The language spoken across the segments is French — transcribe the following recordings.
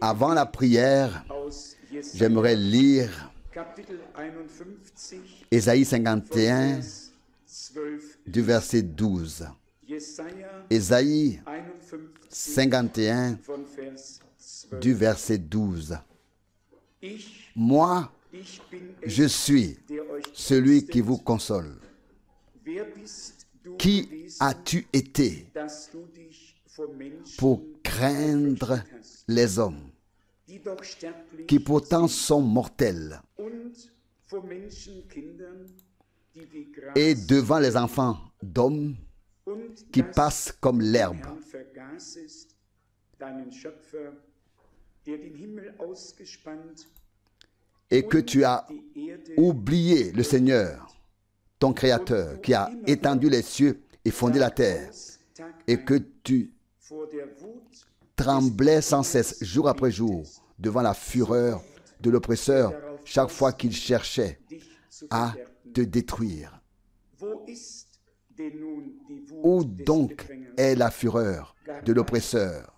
Avant la prière, j'aimerais lire Ésaïe 51 du verset 12. Ésaïe 51 du verset 12. Moi, je suis celui qui vous console. Qui as-tu été pour craindre les hommes, qui pourtant sont mortels, et devant les enfants d'hommes qui passent comme l'herbe? Et que tu as oublié le Seigneur, ton Créateur, qui a étendu les cieux et fondé la terre, et que tu tremblais sans cesse, jour après jour, devant la fureur de l'oppresseur, chaque fois qu'il cherchait à te détruire. Où donc est la fureur de l'oppresseur?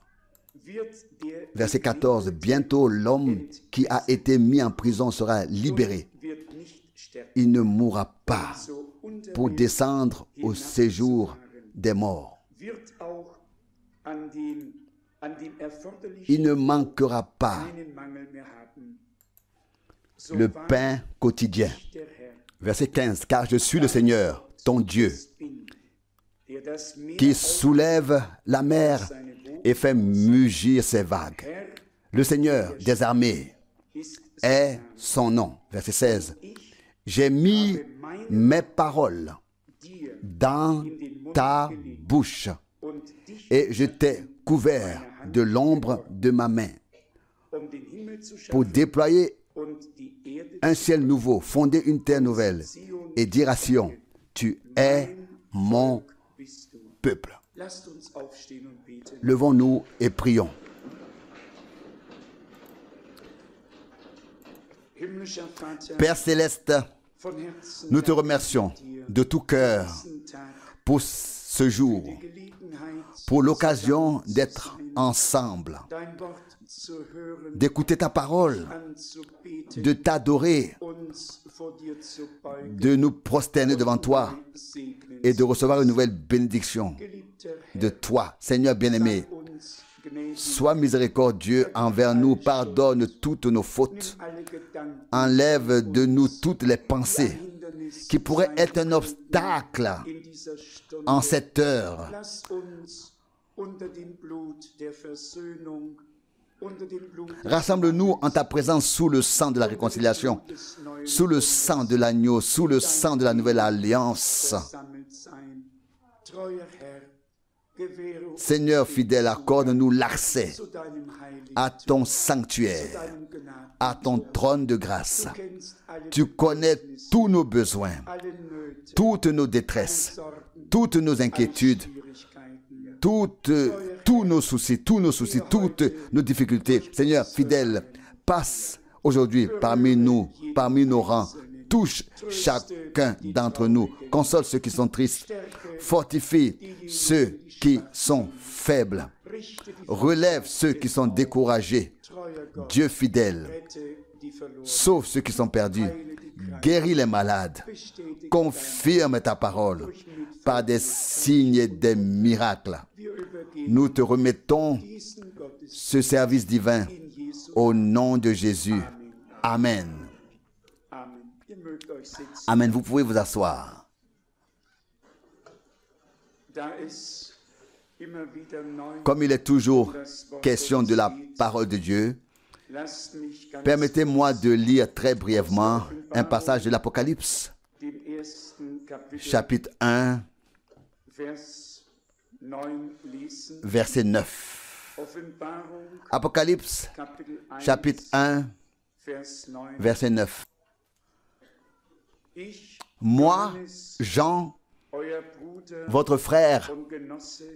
Verset 14. Bientôt l'homme qui a été mis en prison sera libéré. Il ne mourra pas pour descendre au séjour des morts. Il ne manquera pas le pain quotidien. Verset 15. Car je suis le Seigneur, ton Dieu, qui soulève la mer et fait mugir ses vagues. Le Seigneur des armées est son nom. Verset 16. J'ai mis mes paroles dans ta bouche et je t'ai couvert de l'ombre de ma main pour déployer un ciel nouveau, fonder une terre nouvelle et dire à Sion, tu es mon peuple. Levons-nous et prions. Père céleste, nous te remercions de tout cœur pour ce jour, pour l'occasion d'être ensemble, d'écouter ta parole, de t'adorer, de nous prosterner devant toi et de recevoir une nouvelle bénédiction de toi. Seigneur bien-aimé, sois miséricordieux envers nous, pardonne toutes nos fautes, enlève de nous toutes les pensées qui pourraient être un obstacle en cette heure. Rassemble-nous en ta présence sous le sang de la réconciliation, sous le sang de l'agneau, sous le sang de la nouvelle alliance. Seigneur fidèle, accorde-nous l'accès à ton sanctuaire, à ton trône de grâce. Tu connais tous nos besoins, toutes nos détresses, toutes nos inquiétudes, tous nos soucis, toutes nos difficultés. Seigneur fidèle, passe aujourd'hui parmi nous, parmi nos rangs. Touche chacun d'entre nous. Console ceux qui sont tristes. Fortifie ceux qui sont faibles. Relève ceux qui sont découragés. Dieu fidèle, sauve ceux qui sont perdus. Guéris les malades. Confirme ta parole par des signes et des miracles. Nous te remettons ce service divin au nom de Jésus. Amen. Amen. Vous pouvez vous asseoir. Comme il est toujours question de la parole de Dieu, permettez-moi de lire très brièvement un passage de l'Apocalypse, chapitre 1, verset 9. Apocalypse, chapitre 1, verset 9. Moi, Jean, votre frère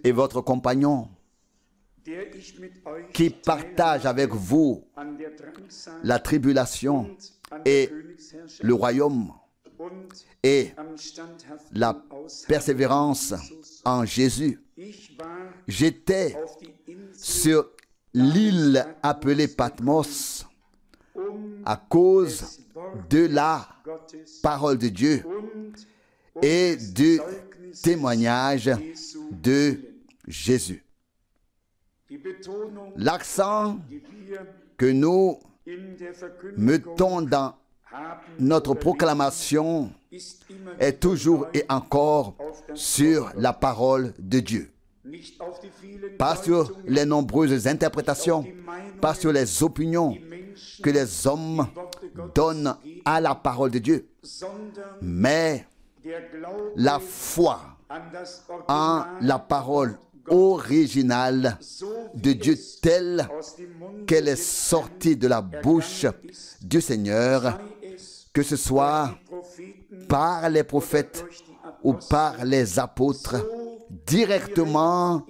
et votre compagnon, qui partage avec vous la tribulation et le royaume et la persévérance en Jésus. J'étais sur l'île appelée Patmos à cause de la parole de Dieu et du témoignage de Jésus. L'accent que nous mettons dans notre proclamation est toujours et encore sur la parole de Dieu. Pas sur les nombreuses interprétations, pas sur les opinions que les hommes donnent à la parole de Dieu, mais la foi en la parole originale de Dieu telle qu'elle est sortie de la bouche du Seigneur, que ce soit par les prophètes ou par les apôtres, directement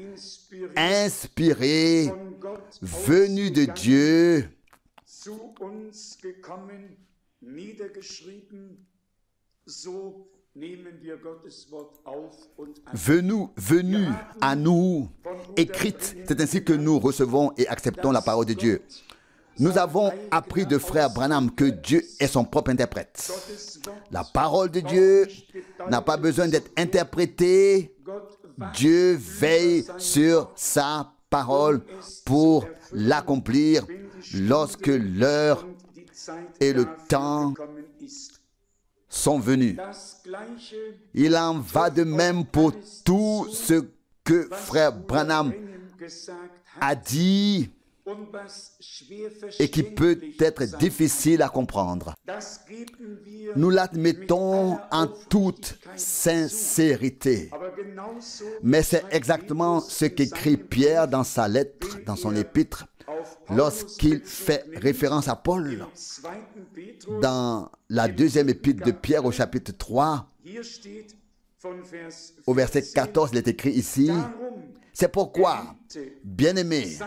inspirés, venus de Dieu, venus à nous, écrites. C'est ainsi que nous recevons et acceptons la parole de Dieu. Nous avons appris de frère Branham que Dieu est son propre interprète. La parole de Dieu n'a pas besoin d'être interprétée. Dieu veille sur sa parole pour l'accomplir lorsque l'heure et le temps sont venus. Il en va de même pour tout ce que frère Branham a dit et qui peut être difficile à comprendre. Nous l'admettons en toute sincérité. Mais c'est exactement ce qu'écrit Pierre dans sa lettre, dans son épître, lorsqu'il fait référence à Paul. Dans la deuxième épître de Pierre au chapitre 3, au verset 14, il est écrit ici: c'est pourquoi, bien-aimés,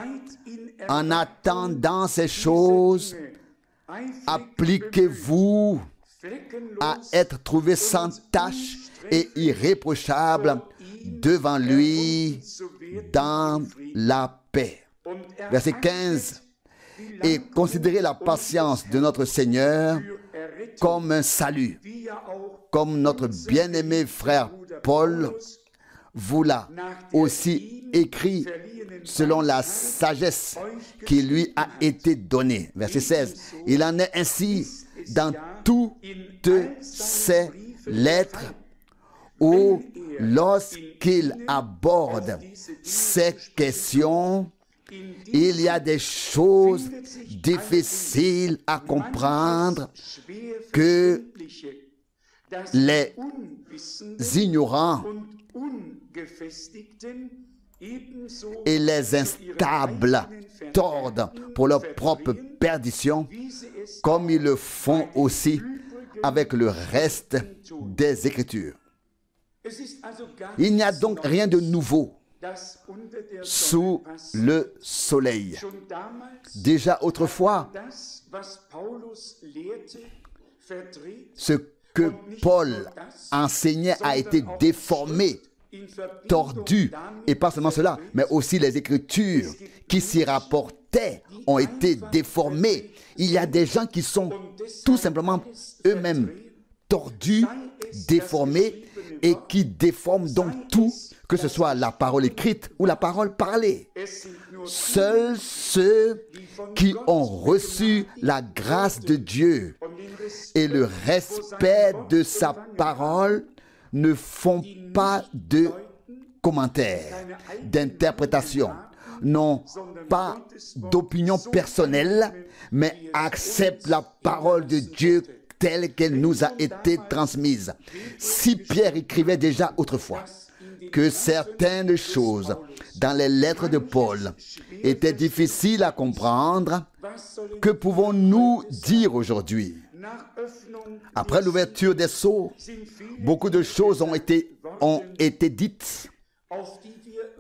en attendant ces choses, appliquez-vous à être trouvés sans tache et irréprochables devant lui dans la paix. Verset 15. Et considérez la patience de notre Seigneur comme un salut, comme notre bien-aimé frère Paul vous l'a aussi écrit selon la sagesse qui lui a été donnée. Verset 16. Il en est ainsi dans toutes ses lettres où, lorsqu'il aborde ces questions, il y a des choses difficiles à comprendre que les ignorants et les instables tordent pour leur propre perdition, comme ils le font aussi avec le reste des Écritures. Il n'y a donc rien de nouveau sous le soleil. Déjà autrefois, ce que Paul enseignait a été déformé, tordu, et pas seulement cela, mais aussi les Écritures qui s'y rapportaient ont été déformées. Il y a des gens qui sont tout simplement eux-mêmes tordus, déformés, et qui déforment donc tout, que ce soit la parole écrite ou la parole parlée. Seuls ceux qui ont reçu la grâce de Dieu et le respect de sa parole ne font pas de commentaires, d'interprétations, n'ont pas d'opinion personnelle, mais acceptent la parole de Dieu telle qu'elle nous a été transmise. Si Pierre écrivait déjà autrefois que certaines choses dans les lettres de Paul étaient difficiles à comprendre, que pouvons-nous dire aujourd'hui? Après l'ouverture des sceaux, beaucoup de choses ont été dites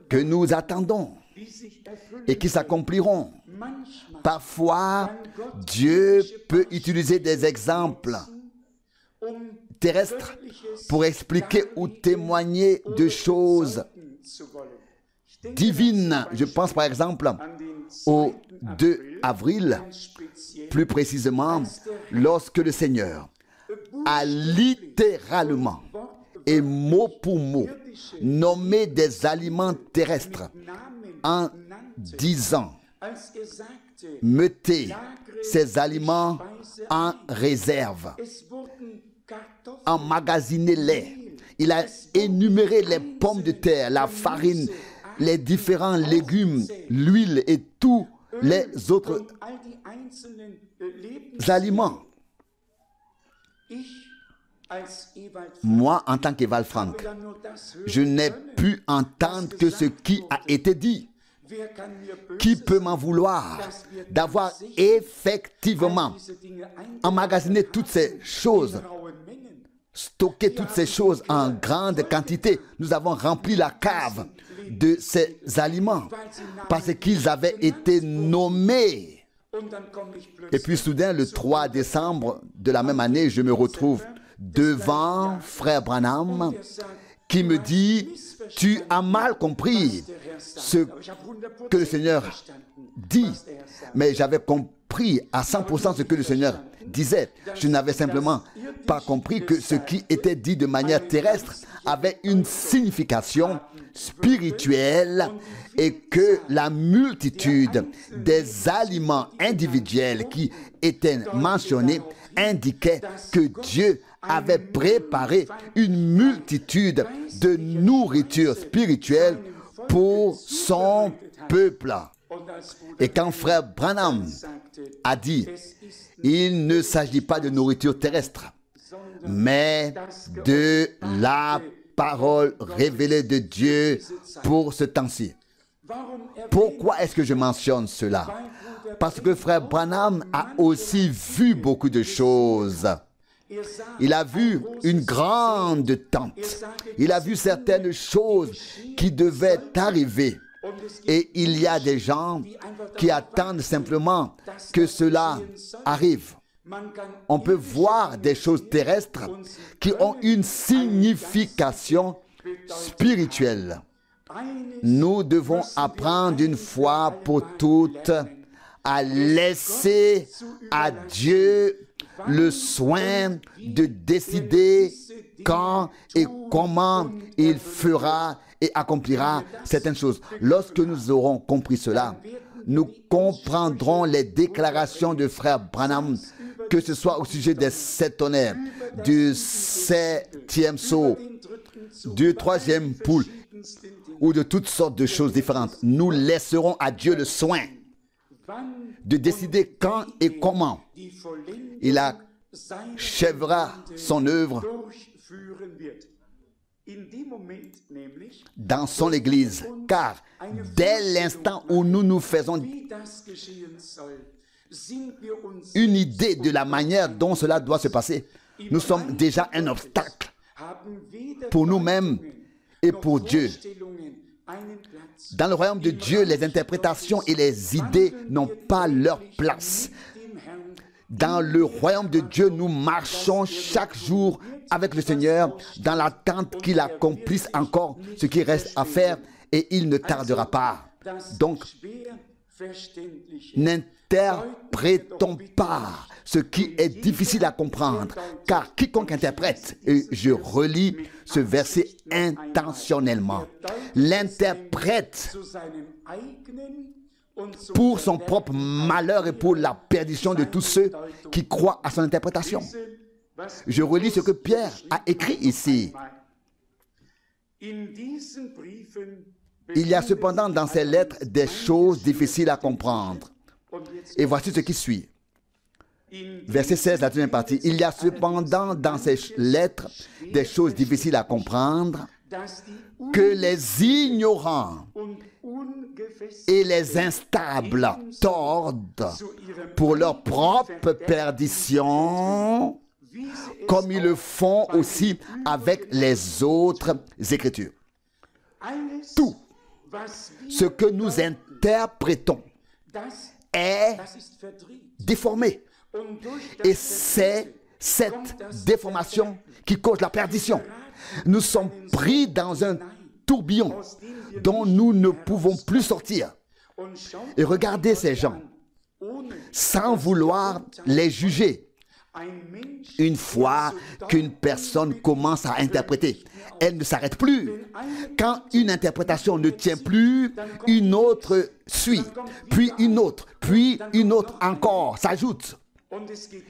que nous attendons et qui s'accompliront. Parfois, Dieu peut utiliser des exemples terrestres pour expliquer ou témoigner de choses divines. Je pense par exemple au 2 avril, plus précisément, lorsque le Seigneur a littéralement et mot pour mot nommé des aliments terrestres en disant: mettez ces aliments en réserve, emmagasinez-les. Il a énuméré les pommes de terre, la farine, les différents légumes, l'huile et tous les autres aliments. Moi, en tant qu'Ewald Frank, je n'ai pu entendre que ce qui a été dit. Qui peut m'en vouloir d'avoir effectivement emmagasiné toutes ces choses, stocké toutes ces choses en grande quantité? Nous avons rempli la cave de ces aliments parce qu'ils avaient été nommés. Et puis soudain, le 3 décembre de la même année, je me retrouve devant frère Branham qui me dit: tu as mal compris ce que le Seigneur dit. Mais j'avais compris à 100% ce que le Seigneur disait. Je n'avais simplement pas compris que ce qui était dit de manière terrestre avait une signification spirituelle et que la multitude des aliments individuels qui étaient mentionnés indiquait que Dieu avait préparé une multitude de nourriture spirituelle pour son peuple. Et quand frère Branham a dit: il ne s'agit pas de nourriture terrestre, mais de la parole révélée de Dieu pour ce temps-ci. Pourquoi est-ce que je mentionne cela? Parce que frère Branham a aussi vu beaucoup de choses. Il a vu une grande tente. Il a vu certaines choses qui devaient arriver. Et il y a des gens qui attendent simplement que cela arrive. On peut voir des choses terrestres qui ont une signification spirituelle. Nous devons apprendre une fois pour toutes à laisser à Dieu le soin de décider quand et comment il fera et accomplira certaines choses. Lorsque nous aurons compris cela, nous comprendrons les déclarations de frère Branham, que ce soit au sujet des 7 tonnerres, du 7e sceau, du 3e poule, ou de toutes sortes de choses différentes. Nous laisserons à Dieu le soin de décider quand et comment il achèvera son œuvre dans son Église. Car dès l'instant où nous nous faisons une idée de la manière dont cela doit se passer, nous sommes déjà un obstacle pour nous-mêmes et pour Dieu. Dans le royaume de Dieu, les interprétations et les idées n'ont pas leur place. Dans le royaume de Dieu, nous marchons chaque jour avec le Seigneur dans l'attente qu'il accomplisse encore ce qui reste à faire, et il ne tardera pas. Donc, n'interprétons pas ce qui est difficile à comprendre, car quiconque interprète, et je relis ce verset intentionnellement, l'interprète pour son propre malheur et pour la perdition de tous ceux qui croient à son interprétation. Je relis ce que Pierre a écrit ici. Il y a cependant dans ces lettres des choses difficiles à comprendre. Et voici ce qui suit. Verset 16, la deuxième partie. Il y a cependant dans ces lettres des choses difficiles à comprendre que les ignorants et les instables tordent pour leur propre perdition, comme ils le font aussi avec les autres Écritures. Tout ce que nous interprétons est déformé. Et c'est cette déformation qui cause la perdition. Nous sommes pris dans un tourbillon dont nous ne pouvons plus sortir. Et regardez ces gens, sans vouloir les juger. Une fois qu'une personne commence à interpréter, elle ne s'arrête plus. Quand une interprétation ne tient plus, une autre suit, puis une autre encore s'ajoute.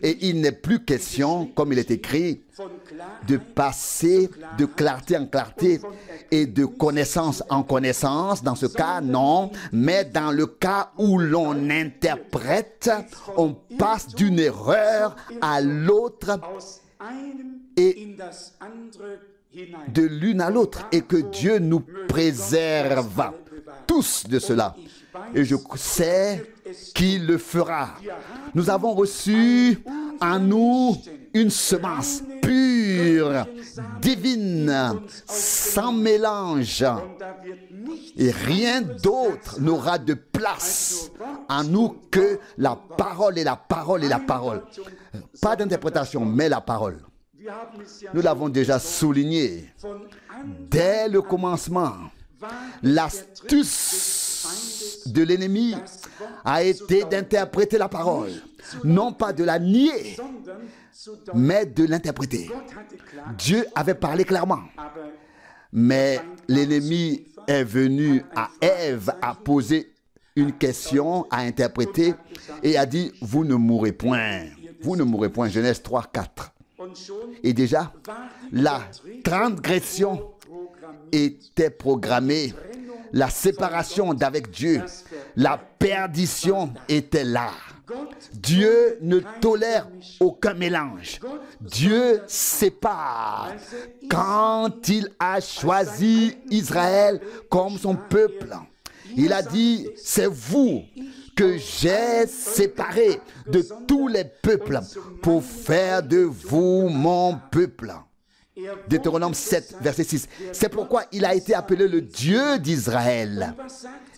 Et il n'est plus question, comme il est écrit, de passer de clarté en clarté et de connaissance en connaissance. Dans ce cas, non. Mais dans le cas où l'on interprète, on passe d'une erreur à l'autre et de l'une à l'autre. Et que Dieu nous préserve tous de cela. Et je sais qu'il le fera. Nous avons reçu en nous une semence pure, divine, sans mélange. Et rien d'autre n'aura de place en nous que la parole et la parole et la parole. Pas d'interprétation, mais la parole. Nous l'avons déjà souligné. Dès le commencement, l'astuce de l'ennemi a été d'interpréter la parole, non pas de la nier, mais de l'interpréter. Dieu avait parlé clairement, mais l'ennemi est venu à Ève à poser une question, à interpréter, et a dit, vous ne mourrez point. Vous ne mourrez point. Genèse 3, 4. Et déjà, la transgression était programmée. La séparation d'avec Dieu, la perdition était là. Dieu ne tolère aucun mélange. Dieu sépare. Quand il a choisi Israël comme son peuple, il a dit, c'est vous que j'ai séparé de tous les peuples pour faire de vous mon peuple. Deutéronome 7, verset 6. C'est pourquoi il a été appelé le Dieu d'Israël.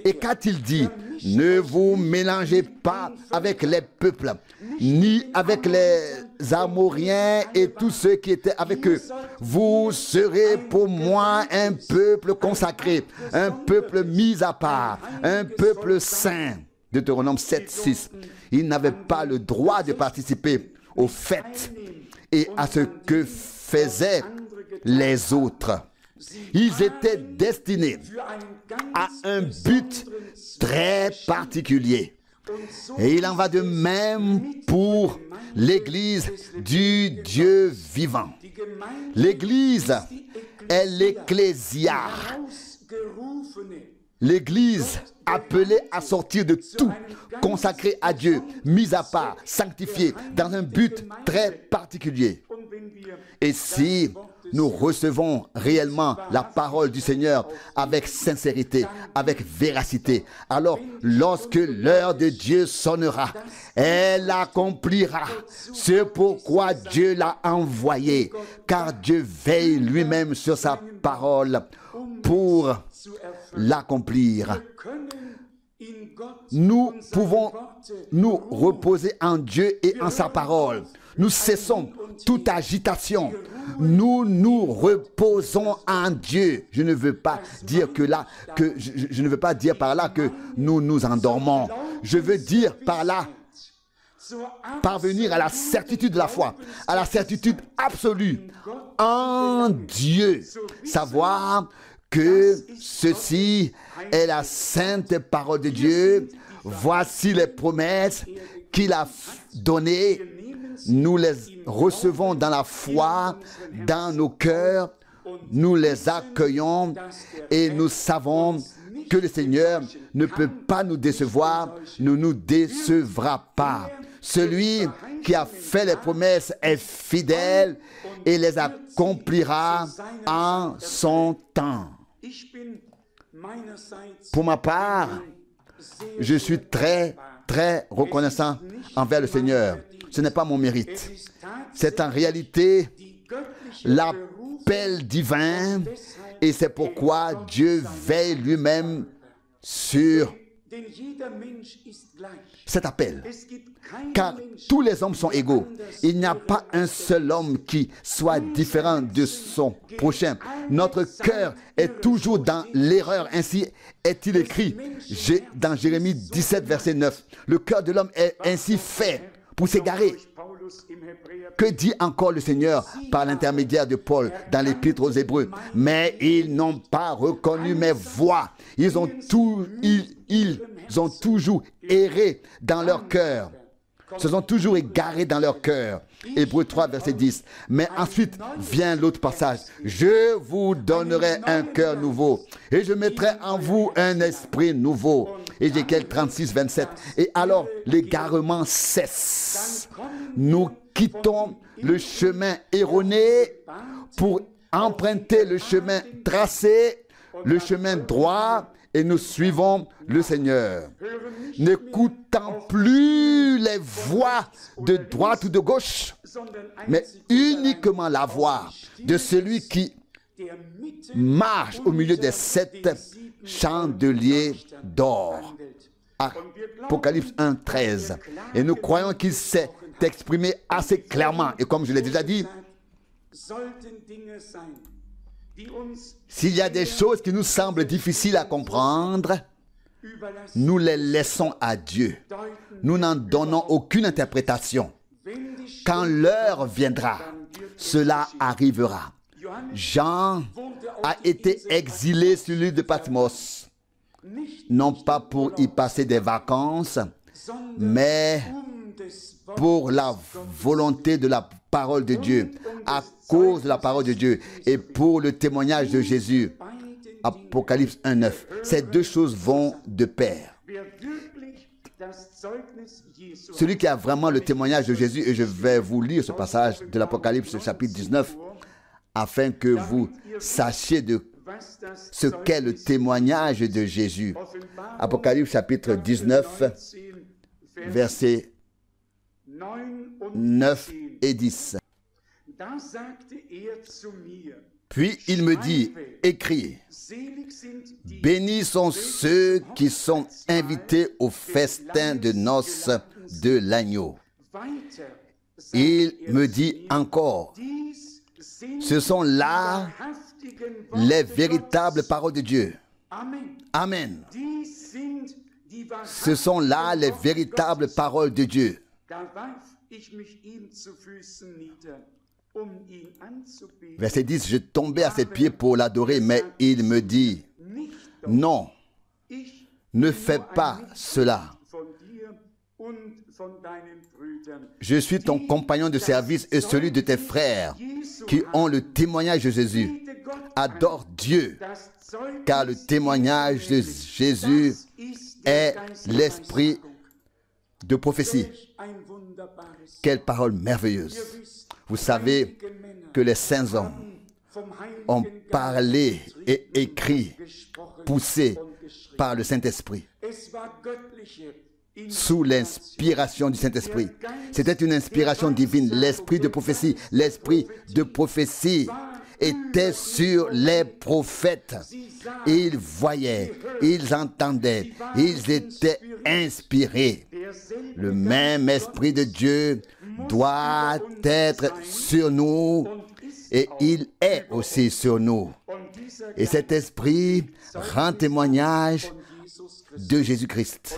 Et quand il dit, ne vous mélangez pas avec les peuples, ni avec les Amoriens et tous ceux qui étaient avec eux. Vous serez pour moi un peuple consacré, un peuple mis à part, un peuple saint. Deutéronome 7, 6. Ils n'avaient pas le droit de participer aux fêtes et à ce que faisaient les autres. Ils étaient destinés à un but très particulier. Et il en va de même pour l'Église du Dieu vivant. L'Église est l'Ecclésia. L'Église appelée à sortir de tout, consacrée à Dieu, mise à part, sanctifiée, dans un but très particulier. Et si nous recevons réellement la parole du Seigneur avec sincérité, avec véracité, alors lorsque l'heure de Dieu sonnera, elle accomplira ce pourquoi Dieu l'a envoyé, car Dieu veille lui-même sur sa parole pour l'accomplir. Nous pouvons nous reposer en Dieu et en sa parole. Nous cessons toute agitation. Nous nous reposons en Dieu. Je ne veux pas dire je ne veux pas dire par là que nous nous endormons. Je veux dire par là parvenir à la certitude de la foi, à la certitude absolue en Dieu. Savoir que ceci est la sainte parole de Dieu. Voici les promesses qu'il a données. Nous les recevons dans la foi, dans nos cœurs. Nous les accueillons et nous savons que le Seigneur ne peut pas nous décevoir, ne nous décevra pas. Celui qui a fait les promesses est fidèle et les accomplira en son temps. Pour ma part, je suis très reconnaissant envers le Seigneur. Ce n'est pas mon mérite. C'est en réalité l'appel divin et c'est pourquoi Dieu veille lui-même sur cet appel. Car tous les hommes sont égaux. Il n'y a pas un seul homme qui soit différent de son prochain. Notre cœur est toujours dans l'erreur. Ainsi est-il écrit dans Jérémie 17, verset 9. Le cœur de l'homme est ainsi fait pour s'égarer. Que dit encore le Seigneur par l'intermédiaire de Paul dans l'Épître aux Hébreux? Mais ils n'ont pas reconnu mes voies. Ils ont toujours erré dans leur cœur. Se sont toujours égarés dans leur cœur. Hébreux 3, verset 10. Mais ensuite vient l'autre passage. Je vous donnerai un cœur nouveau et je mettrai en vous un esprit nouveau. Ézéchiel 36, 27. Et alors l'égarement cesse. Nous quittons le chemin erroné pour emprunter le chemin tracé, le chemin droit, et nous suivons le Seigneur. N'écoutant plus les voix de droite ou de gauche, mais uniquement la voix de celui qui marche au milieu des 7 chandeliers d'or. Apocalypse 1, 13. Et nous croyons qu'il s'est exprimé assez clairement. Et comme je l'ai déjà dit, s'il y a des choses qui nous semblent difficiles à comprendre, nous les laissons à Dieu. Nous n'en donnons aucune interprétation. Quand l'heure viendra, cela arrivera. Jean a été exilé sur l'île de Patmos, non pas pour y passer des vacances, mais pour la volonté de la parole de Dieu, à cause de la parole de Dieu et pour le témoignage de Jésus. Apocalypse 1, 9. Ces deux choses vont de pair. Celui qui a vraiment le témoignage de Jésus, et je vais vous lire ce passage de l'Apocalypse chapitre 19, afin que vous sachiez de ce qu'est le témoignage de Jésus. Apocalypse chapitre 19, versets 9 et 10. Puis il me dit, écris, bénis sont ceux qui sont invités au festin de noces de l'agneau. Il me dit encore, ce sont là les véritables paroles de Dieu. Amen. Ce sont là les véritables paroles de Dieu. Verset 10, je tombais à ses pieds pour l'adorer, mais il me dit, non, ne fais pas cela. Je suis ton compagnon de service et celui de tes frères qui ont le témoignage de Jésus. Adore Dieu, car le témoignage de Jésus est l'esprit de prophétie. Quelle parole merveilleuse! Vous savez que les saints hommes ont parlé et écrit, poussés par le Saint-Esprit, sous l'inspiration du Saint-Esprit. C'était une inspiration divine. L'esprit de prophétie était sur les prophètes. Ils voyaient, ils entendaient, ils étaient inspirés. Le même Esprit de Dieu doit être sur nous et il est aussi sur nous. Et cet Esprit rend témoignage de Jésus-Christ.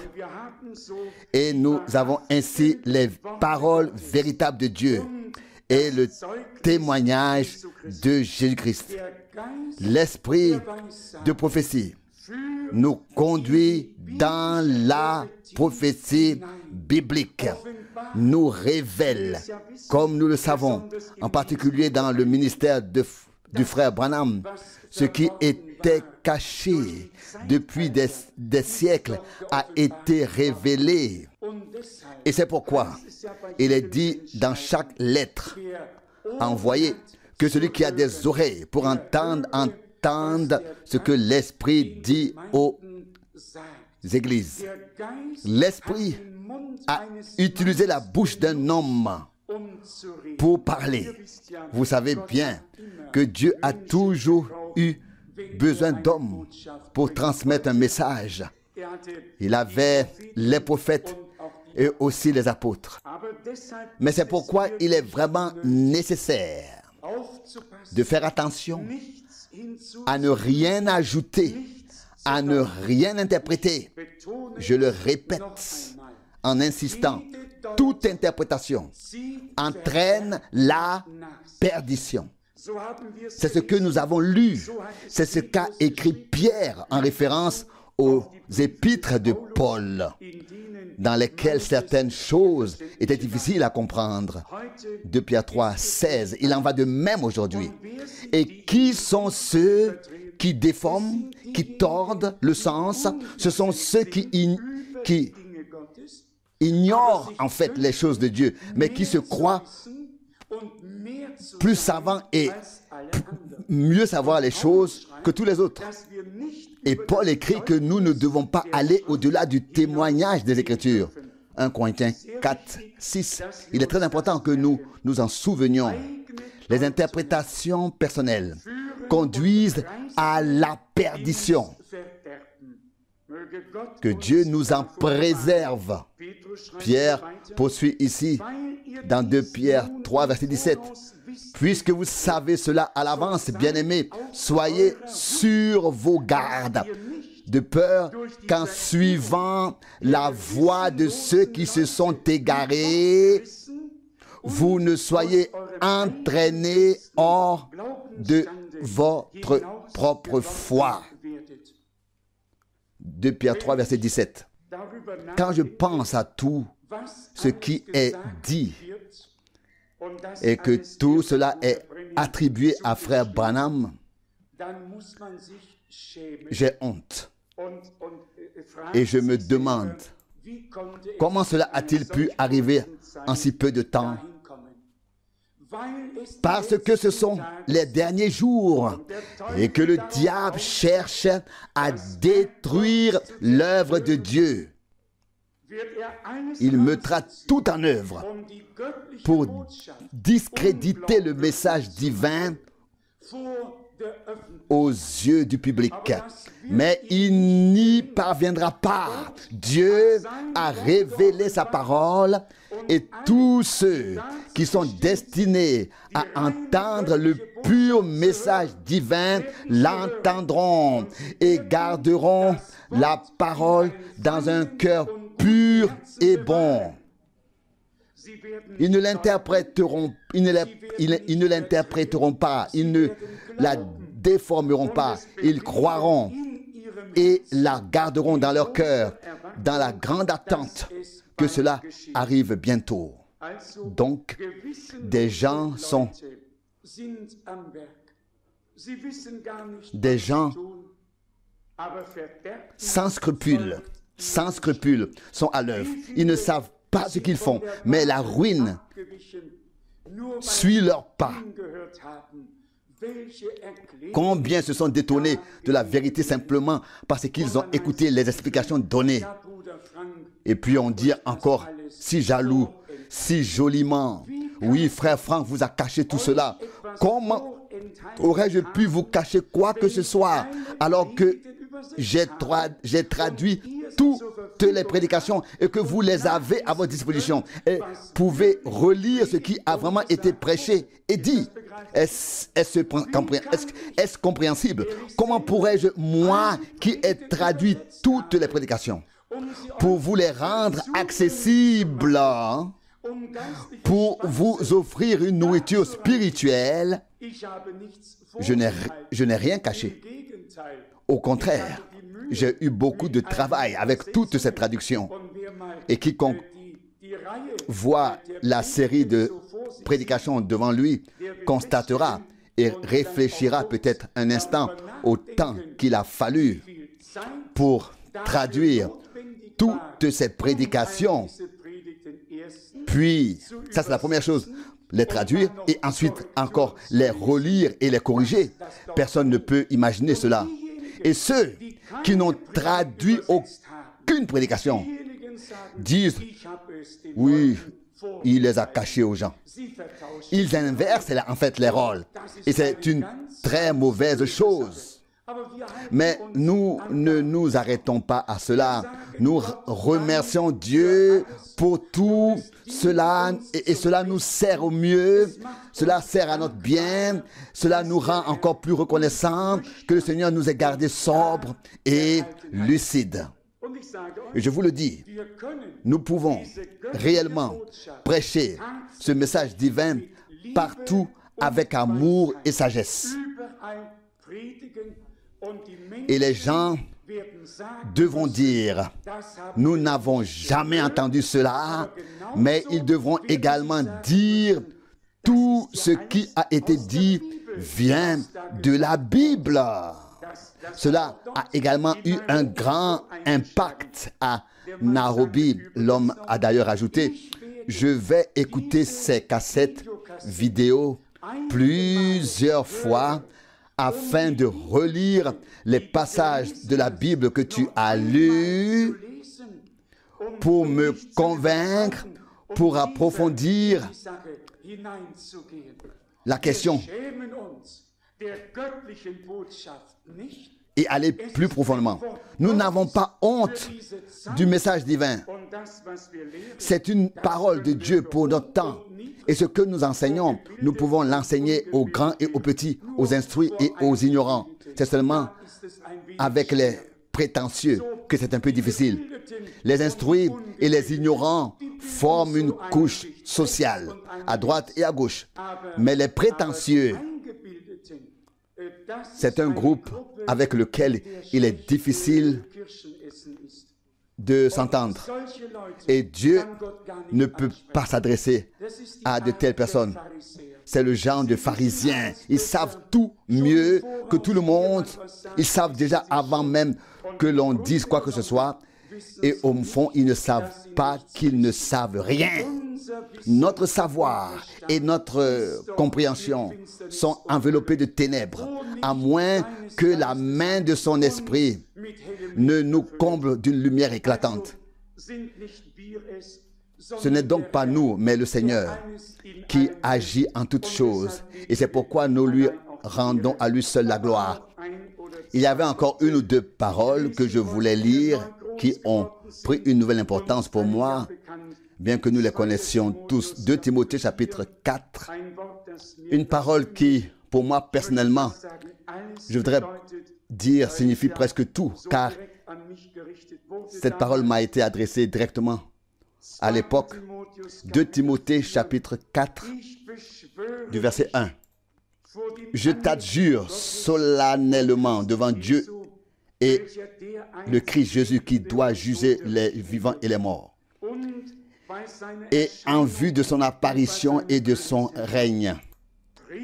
Et nous avons ainsi les paroles véritables de Dieu et le témoignage de Jésus-Christ. L'esprit de prophétie nous conduit dans la prophétie biblique, nous révèle, comme nous le savons, en particulier dans le ministère du frère Branham, ce qui était caché depuis des siècles a été révélé. Et c'est pourquoi il est dit dans chaque lettre envoyée que celui qui a des oreilles pour entendre, entende ce que l'Esprit dit aux églises. L'Esprit a utilisé la bouche d'un homme pour parler. Vous savez bien que Dieu a toujours eu besoin d'hommes pour transmettre un message. Il avait les prophètes et aussi les apôtres. Mais c'est pourquoi il est vraiment nécessaire de faire attention à ne rien ajouter, à ne rien interpréter. Je le répète en insistant, toute interprétation entraîne la perdition. C'est ce que nous avons lu. C'est ce qu'a écrit Pierre en référence aux épîtres de Paul, dans lesquelles certaines choses étaient difficiles à comprendre. 2 Pierre 3, 16. Il en va de même aujourd'hui. Et qui sont ceux qui déforment, qui tordent le sens? Ce sont ceux qui ignorent en fait les choses de Dieu, mais qui se croient plus savants et mieux savoir les choses que tous les autres. Et Paul écrit que nous ne devons pas aller au-delà du témoignage des Écritures. 1 Corinthiens 4, 6. Il est très important que nous nous en souvenions. Les interprétations personnelles conduisent à la perdition. Que Dieu nous en préserve. Pierre poursuit ici dans 2 Pierre 3, verset 17. Puisque vous savez cela à l'avance, bien-aimés, soyez sur vos gardes, de peur qu'en suivant la voie de ceux qui se sont égarés, vous ne soyez entraînés hors de votre propre foi. 2 Pierre 3, verset 17. Quand je pense à tout ce qui est dit et que tout cela est attribué à frère Branham, j'ai honte. Et je me demande, comment cela a-t-il pu arriver en si peu de temps? Parce que ce sont les derniers jours et que le diable cherche à détruire l'œuvre de Dieu. Il mettra tout en œuvre pour discréditer le message divin aux yeux du public. Mais il n'y parviendra pas. Dieu a révélé sa parole et tous ceux qui sont destinés à entendre le pur message divin l'entendront et garderont la parole dans un cœur pur et bon. Ils ne l'interpréteront, ils ne l'interpréteront pas, ils ne la déformeront pas, ils croiront et la garderont dans leur cœur, dans la grande attente que cela arrive bientôt. Donc, des gens sont sans scrupules sont à l'œuvre. Ils ne savent pas ce qu'ils font, mais la ruine suit leurs pas. Combien se sont détournés de la vérité simplement parce qu'ils ont écouté les explications données. Et puis on dit encore, si jaloux, si joliment, oui, frère Franck vous a caché tout cela. Comment aurais-je pu vous cacher quoi que ce soit alors que j'ai traduit toutes les prédications et que vous les avez à votre disposition et pouvez relire ce qui a vraiment été prêché et dit. Est-ce compréhensible? Comment pourrais-je, moi qui ai traduit toutes les prédications, pour vous les rendre accessibles, pour vous offrir une nourriture spirituelle, je n'ai rien caché. Au contraire, j'ai eu beaucoup de travail avec toutes ces traductions. Et quiconque voit la série de prédications devant lui constatera et réfléchira peut-être un instant au temps qu'il a fallu pour traduire toutes ces prédications. Puis, ça c'est la première chose, les traduire et ensuite encore les relire et les corriger. Personne ne peut imaginer cela. Et ceux qui n'ont traduit aucune prédication disent, oui, il les a cachés aux gens. Ils inversent en fait les rôles. Et c'est une très mauvaise chose. Mais nous ne nous arrêtons pas à cela. Nous remercions Dieu pour tout cela et cela nous sert au mieux. Cela sert à notre bien. Cela nous rend encore plus reconnaissants que le Seigneur nous ait gardés sobres et lucides. Et je vous le dis, nous pouvons réellement prêcher ce message divin partout avec amour et sagesse. Et les gens devront dire, nous n'avons jamais entendu cela, mais ils devront également dire, tout ce qui a été dit vient de la Bible. Cela a également eu un grand impact à Nairobi. L'homme a d'ailleurs ajouté, je vais écouter ces cassettes vidéo plusieurs fois afin de relire les passages de la Bible que tu as lus pour me convaincre, pour approfondir la question et aller plus profondément. Nous n'avons pas honte du message divin. C'est une parole de Dieu pour notre temps. Et ce que nous enseignons, nous pouvons l'enseigner aux grands et aux petits, aux instruits et aux ignorants. C'est seulement avec les prétentieux que c'est un peu difficile. Les instruits et les ignorants forment une couche sociale, à droite et à gauche. Mais les prétentieux, c'est un groupe avec lequel il est difficile de s'entendre. Et Dieu ne peut pas s'adresser à de telles personnes. C'est le genre de pharisiens. Ils savent tout mieux que tout le monde. Ils savent déjà avant même que l'on dise quoi que ce soit. Et au fond, ils ne savent pas qu'ils ne savent rien. Notre savoir et notre compréhension sont enveloppés de ténèbres, à moins que la main de son esprit ne nous comble d'une lumière éclatante. Ce n'est donc pas nous, mais le Seigneur qui agit en toutes choses. Et c'est pourquoi nous lui rendons à lui seul la gloire. Il y avait encore une ou deux paroles que je voulais lire qui ont pris une nouvelle importance pour moi, bien que nous les connaissions tous. 2 Timothée chapitre 4, une parole qui, pour moi personnellement, je voudrais dire signifie presque tout, car cette parole m'a été adressée directement à l'époque. 2 Timothée chapitre 4, du verset 1. Je t'adjure solennellement devant Dieu et le Christ Jésus qui doit juger les vivants et les morts, et en vue de son apparition et de son règne.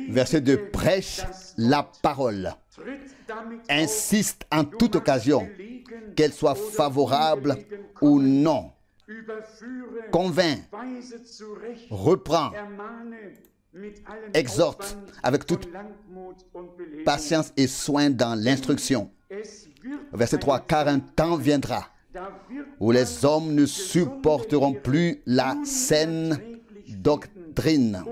Verset 2. Prêche la parole. Insiste en toute occasion, qu'elle soit favorable ou non. Convainc, reprend, exhorte avec toute patience et soin dans l'instruction. Verset 3. Car un temps viendra où les hommes ne supporteront plus la saine doctrine,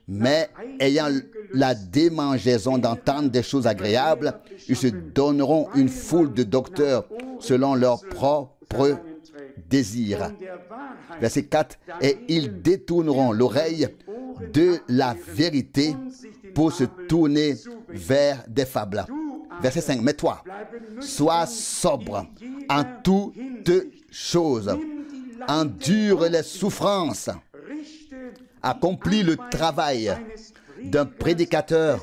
mais ayant la démangeaison d'entendre des choses agréables, ils se donneront une foule de docteurs selon leurs propres désirs. Verset 4. Et ils détourneront l'oreille de la vérité pour se tourner vers des fables. Verset 5. Mais toi, sois sobre en toutes choses, endure les souffrances, accomplis le travail d'un prédicateur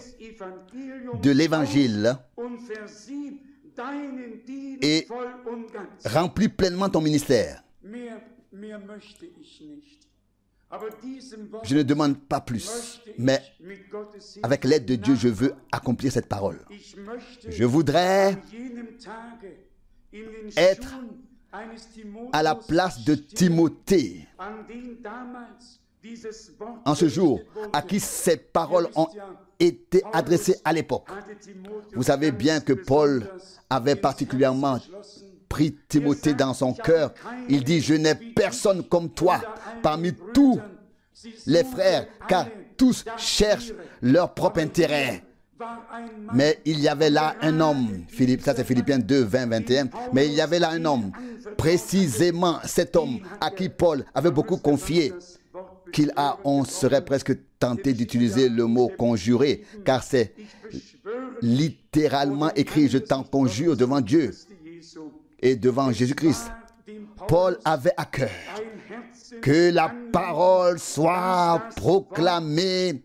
de l'Évangile et remplis pleinement ton ministère. Je ne demande pas plus, mais avec l'aide de Dieu, je veux accomplir cette parole. Je voudrais être à la place de Timothée, en ce jour, à qui ces paroles ont été adressées à l'époque. Vous savez bien que Paul avait particulièrement pris Timothée dans son cœur. Il dit, je n'ai personne comme toi parmi tous les frères, car tous cherchent leur propre intérêt. Mais il y avait là un homme, ça c'est Philippiens 2, 20, 21, mais il y avait là un homme, précisément cet homme à qui Paul avait beaucoup confié, on serait presque tenté d'utiliser le mot conjurer, car c'est littéralement écrit, je t'en conjure devant Dieu et devant Jésus-Christ. Paul avait à cœur que la parole soit proclamée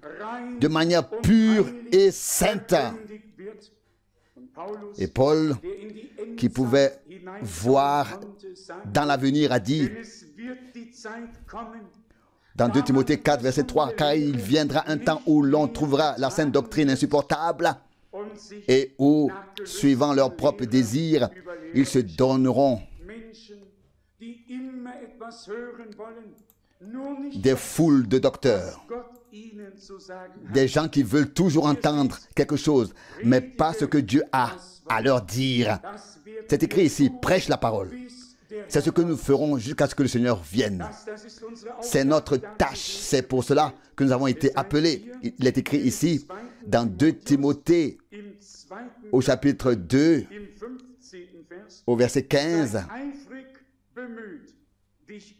de manière pure et sainte. Et Paul, qui pouvait voir dans l'avenir, a dit dans 2 Timothée 4, verset 3, « Car il viendra un temps où l'on trouvera la sainte doctrine insupportable et où, suivant leurs propres désirs, ils se donneront des foules de docteurs, des gens qui veulent toujours entendre quelque chose, mais pas ce que Dieu a à leur dire. » C'est écrit ici, prêche la parole. C'est ce que nous ferons jusqu'à ce que le Seigneur vienne. C'est notre tâche. C'est pour cela que nous avons été appelés. Il est écrit ici, dans 2 Timothée, au chapitre 2, au verset 15.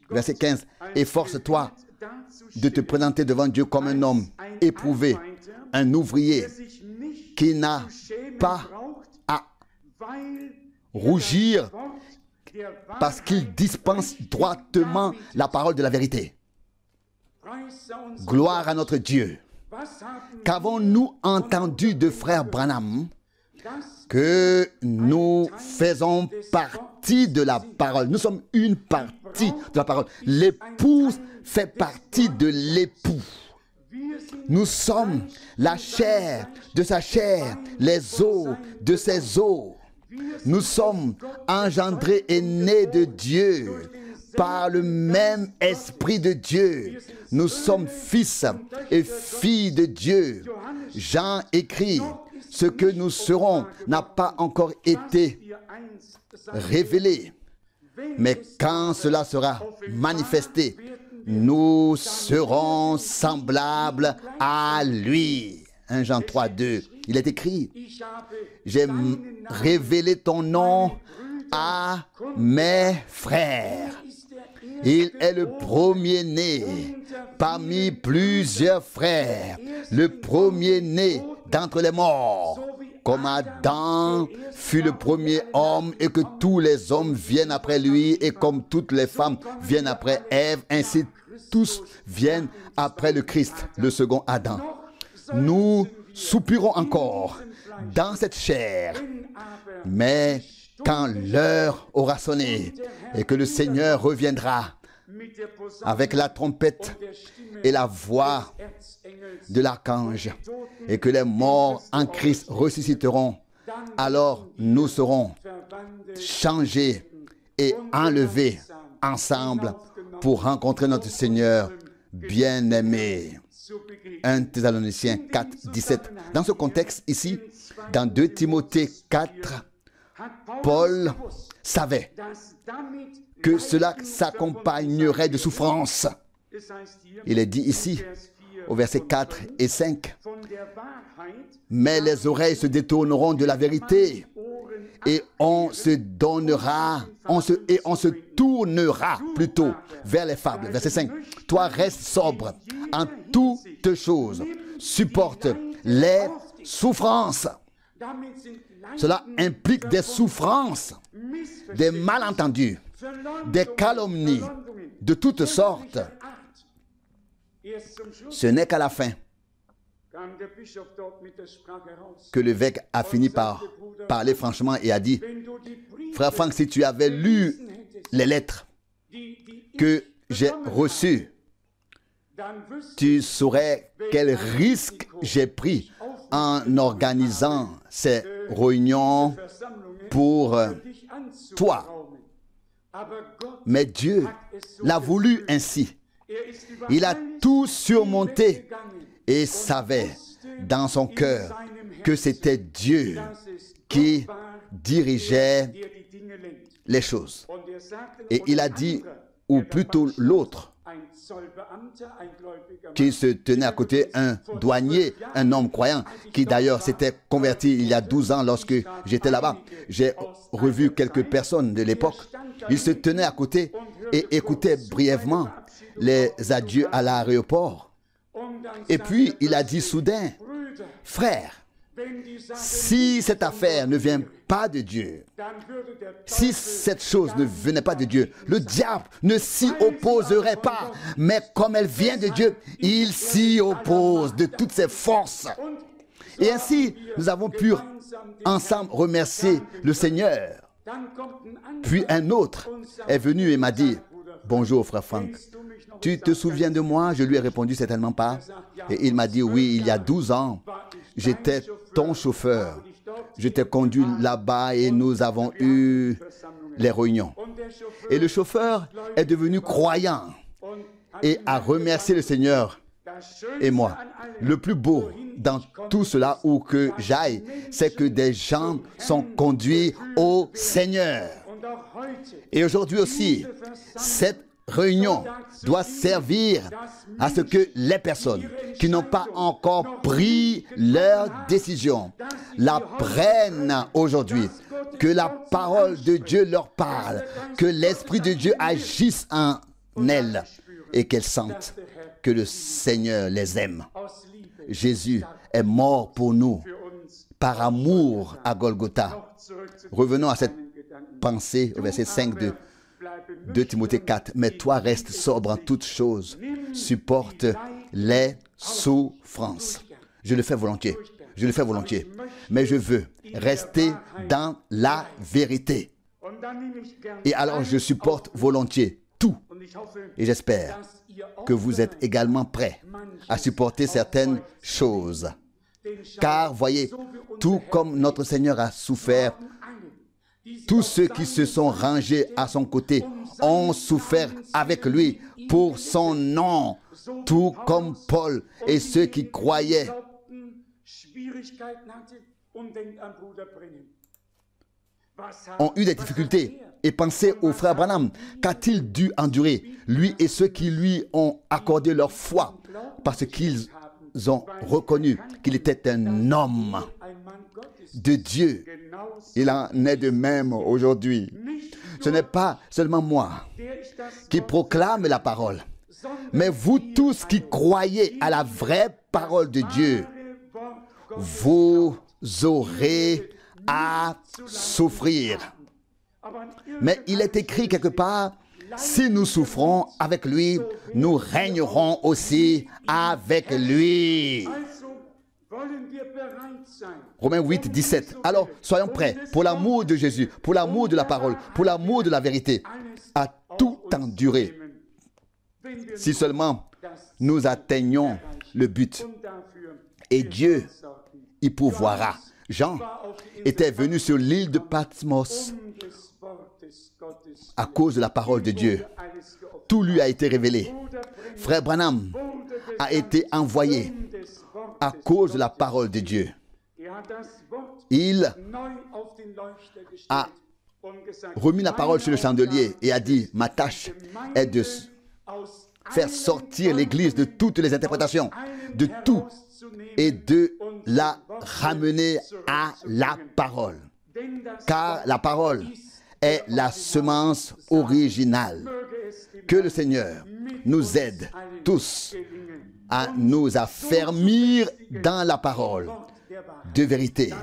Verset 15. « Efforce-toi de te présenter devant Dieu comme un homme éprouvé, un ouvrier qui n'a pas à rougir parce qu'il dispense droitement la parole de la vérité. » Gloire à notre Dieu. Qu'avons-nous entendu de frère Branham? Que nous faisons partie de la parole. Nous sommes une partie de la parole. L'épouse fait partie de l'époux. Nous sommes la chair de sa chair, les os de ses os. Nous sommes engendrés et nés de Dieu par le même Esprit de Dieu. Nous sommes fils et filles de Dieu. Jean écrit, ce que nous serons n'a pas encore été révélé. Mais quand cela sera manifesté, nous serons semblables à lui. 1 Jean 3, 2. Il est écrit, j'ai révélé ton nom à mes frères. Il est le premier-né parmi plusieurs frères, le premier-né d'entre les morts. Comme Adam fut le premier homme et que tous les hommes viennent après lui et comme toutes les femmes viennent après Ève, ainsi tous viennent après le Christ, le second Adam. Nous soupirons encore dans cette chair, mais quand l'heure aura sonné et que le Seigneur reviendra avec la trompette et la voix de l'archange et que les morts en Christ ressusciteront, alors nous serons changés et enlevés ensemble pour rencontrer notre Seigneur bien-aimé. 1 Thessaloniciens 4, 17. Dans ce contexte ici, dans 2 Timothée 4, Paul savait que cela s'accompagnerait de souffrances. Il est dit ici, au verset 4 et 5, « Mais les oreilles se détourneront de la vérité et on se tournera plutôt vers les fables. » Verset 5, « Toi reste sobre en toutes choses, supporte les souffrances. » Cela implique des souffrances, des malentendus, des calomnies de toutes sortes. Ce n'est qu'à la fin que l'évêque a fini par parler franchement et a dit, « Frère Franck, si tu avais lu les lettres que j'ai reçues, tu saurais quel risque j'ai pris en organisant ces réunions pour toi. Mais Dieu l'a voulu ainsi. Il a tout surmonté et savait dans son cœur que c'était Dieu qui dirigeait les choses. Et il a dit, ou plutôt l'autre, qui se tenait à côté, un douanier, un homme croyant, qui d'ailleurs s'était converti il y a 12 ans lorsque j'étais là-bas. J'ai revu quelques personnes de l'époque. Il se tenait à côté et écoutait brièvement les adieux à l'aéroport. Et puis il a dit soudain, « Frère, si cette affaire ne vient pas de Dieu, si cette chose ne venait pas de Dieu, le diable ne s'y opposerait pas. Mais comme elle vient de Dieu, il s'y oppose de toutes ses forces. » Et ainsi, nous avons pu ensemble remercier le Seigneur. Puis un autre est venu et m'a dit, « Bonjour frère Franck, tu te souviens de moi ?» Je lui ai répondu, « Certainement pas. » Et il m'a dit, « Oui, il y a 12 ans, j'étais ton chauffeur. Je t'ai conduit là-bas et nous avons eu les réunions. » Et le chauffeur est devenu croyant et a remercié le Seigneur et moi. Le plus beau dans tout cela, où que j'aille, c'est que des gens sont conduits au Seigneur. Et aujourd'hui aussi, cette réunion doit servir à ce que les personnes qui n'ont pas encore pris leur décision la prennent aujourd'hui, que la parole de Dieu leur parle, que l'Esprit de Dieu agisse en elles et qu'elles sentent que le Seigneur les aime. Jésus est mort pour nous par amour à Golgotha. Revenons à cette pensée au verset 5 de 2 Timothée 4. « Mais toi reste sobre en toutes choses, supporte les souffrances. » Je le fais volontiers, je le fais volontiers, mais je veux rester dans la vérité. Et alors je supporte volontiers tout. Et j'espère que vous êtes également prêts à supporter certaines choses. Car voyez, tout comme notre Seigneur a souffert, tous ceux qui se sont rangés à son côté ont souffert avec lui pour son nom, tout comme Paul et ceux qui croyaient ont eu des difficultés. Et pensez au frère Branham, qu'a-t-il dû endurer, lui et ceux qui lui ont accordé leur foi, parce qu'ils ont reconnu qu'il était un homme de Dieu. Il en est de même aujourd'hui. Ce n'est pas seulement moi qui proclame la parole, mais vous tous qui croyez à la vraie parole de Dieu, vous aurez à souffrir. Mais il est écrit quelque part, si nous souffrons avec lui, nous régnerons aussi avec lui. Romains 8, 17. Alors, soyons prêts pour l'amour de Jésus, pour l'amour de la parole, pour l'amour de la vérité, à tout endurer. Si seulement nous atteignons le but. Et Dieu y pourvoira. Jean était venu sur l'île de Patmos à cause de la parole de Dieu. Tout lui a été révélé. Frère Branham a été envoyé à cause de la parole de Dieu. Il a remis la parole sur le chandelier et a dit, ma tâche est de faire sortir l'Église de toutes les interprétations, de tout, et de la ramener à la parole. Car la parole est la semence originale. Que le Seigneur nous aide tous à nous affermir dans la parole de vérité,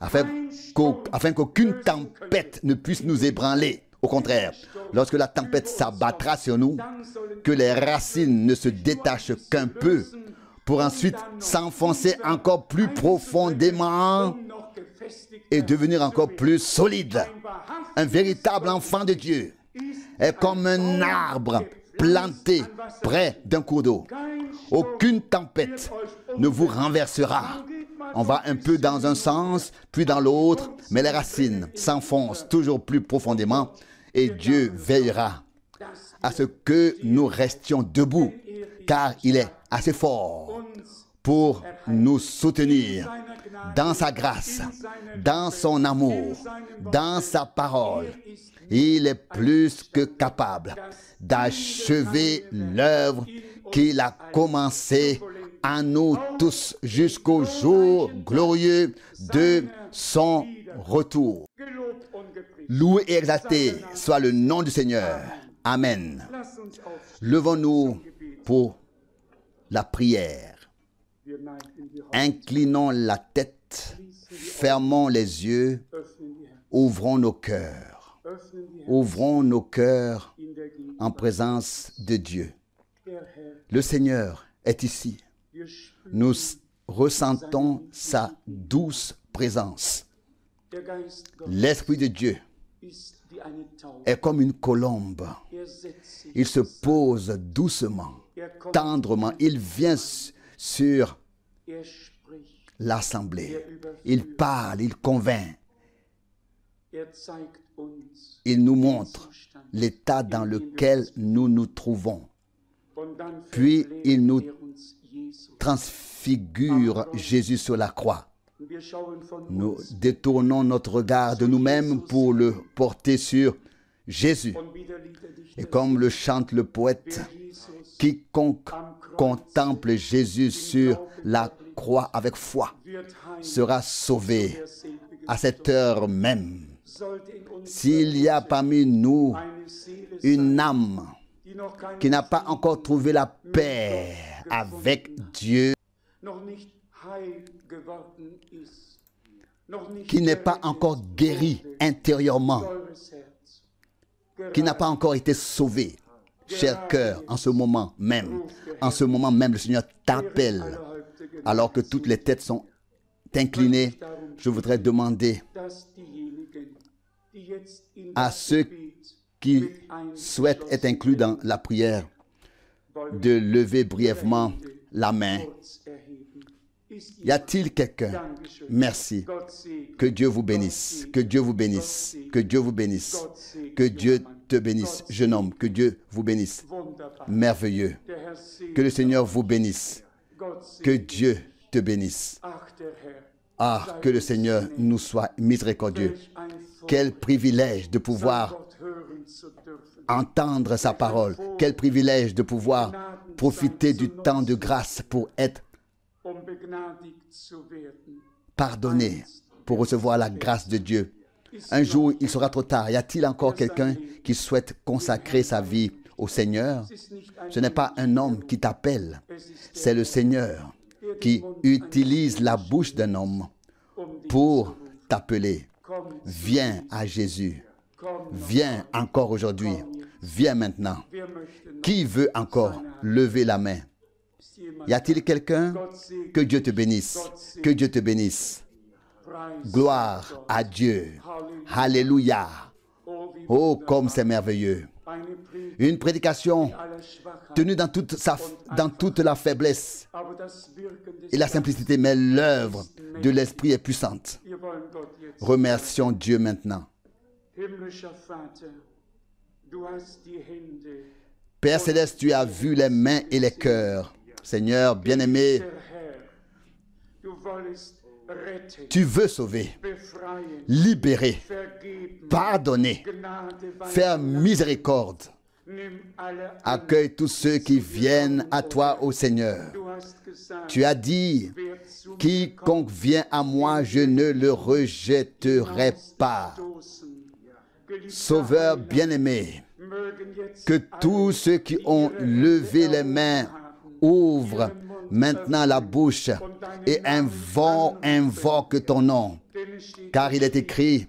afin qu'aucune tempête ne puisse nous ébranler. Au contraire, lorsque la tempête s'abattra sur nous, que les racines ne se détachent qu'un peu pour ensuite s'enfoncer encore plus profondément et devenir encore plus solide. Un véritable enfant de Dieu est comme un arbre planté près d'un cours d'eau. Aucune tempête ne vous renversera. On va un peu dans un sens, puis dans l'autre, mais les racines s'enfoncent toujours plus profondément et Dieu veillera à ce que nous restions debout, car il est assez fort pour nous soutenir dans sa grâce, dans son amour, dans sa parole. Il est plus que capable d'achever l'œuvre qu'il a commencée en nous tous jusqu'au jour glorieux de son retour. Loué et exalté soit le nom du Seigneur. Amen. Levons-nous pour la prière. Inclinons la tête, fermons les yeux, ouvrons nos cœurs. Ouvrons nos cœurs en présence de Dieu. Le Seigneur est ici. Nous ressentons sa douce présence. L'Esprit de Dieu est comme une colombe. Il se pose doucement, tendrement. Il vient sur l'assemblée. Il parle, il convainc. Il nous montre l'état dans lequel nous nous trouvons. Puis il nous transfigure Jésus sur la croix. Nous détournons notre regard de nous-mêmes pour le porter sur Jésus. Et comme le chante le poète, quiconque contemple Jésus sur la croix avec foi sera sauvé à cette heure même. S'il y a parmi nous une âme qui n'a pas encore trouvé la paix avec Dieu, qui n'est pas encore guéri intérieurement, qui n'a pas encore été sauvé, cher cœur, en ce moment même, le Seigneur t'appelle. Alors que toutes les têtes sont inclinées, je voudrais demander à ceux qui souhaitent être inclus dans la prière de lever brièvement la main. Y a-t-il quelqu'un? Merci. Que Dieu vous bénisse. Que Dieu vous bénisse. Que Dieu vous bénisse. Que Dieu te bénisse, jeune homme. Que Dieu vous bénisse. Merveilleux. Que le Seigneur vous bénisse. Que Dieu te bénisse. Ah, que le Seigneur nous soit miséricordieux. Quel privilège de pouvoir entendre sa parole. Quel privilège de pouvoir profiter du temps de grâce pour être pardonné, pour recevoir la grâce de Dieu. Un jour, il sera trop tard. Y a-t-il encore quelqu'un qui souhaite consacrer sa vie au Seigneur? Ce n'est pas un homme qui t'appelle, c'est le Seigneur qui utilise la bouche d'un homme pour t'appeler. Viens à Jésus. Viens encore aujourd'hui. Viens maintenant. Qui veut encore lever la main? Y a-t-il quelqu'un? Que Dieu te bénisse. Que Dieu te bénisse. Gloire à Dieu. Alléluia. Oh, comme c'est merveilleux. Une prédication tenue dans toute la faiblesse et la simplicité, mais l'œuvre de l'Esprit est puissante. Remercions Dieu maintenant. Père Céleste, tu as vu les mains et les cœurs. Seigneur bien-aimé, tu veux sauver, libérer, pardonner, faire miséricorde. Accueille tous ceux qui viennent à toi, ô Seigneur. Tu as dit, quiconque vient à moi, je ne le rejetterai pas. Sauveur bien-aimé, que tous ceux qui ont levé les mains ouvrent maintenant la bouche et invoque ton nom. Car il est écrit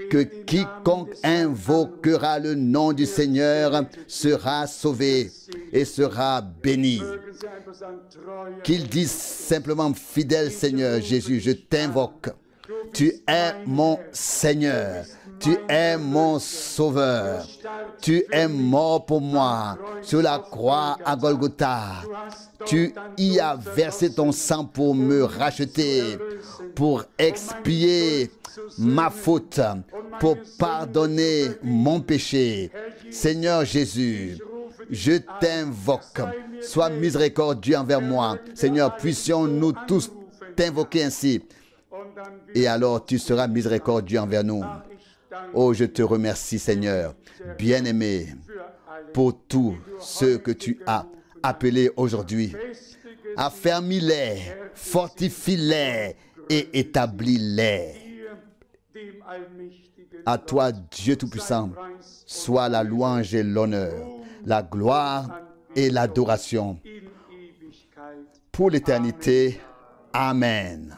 que quiconque invoquera le nom du Seigneur sera sauvé et sera béni. Qu'il dise simplement, fidèle Seigneur Jésus, je t'invoque. Tu es mon Seigneur. Tu es mon Sauveur. Tu es mort pour moi sur la croix à Golgotha. Tu y as versé ton sang pour me racheter, pour expier ma faute, pour pardonner mon péché. Seigneur Jésus, Je t'invoque. Sois miséricordieux envers moi. Seigneur, puissions-nous tous t'invoquer ainsi. Et alors tu seras miséricordieux envers nous. Oh, je te remercie, Seigneur, bien-aimé, pour tous ceux que tu as appelés aujourd'hui. Affermis-les, fortifie-les et établis-les. À toi, Dieu Tout-Puissant, soit la louange et l'honneur, la gloire et l'adoration pour l'éternité. Amen.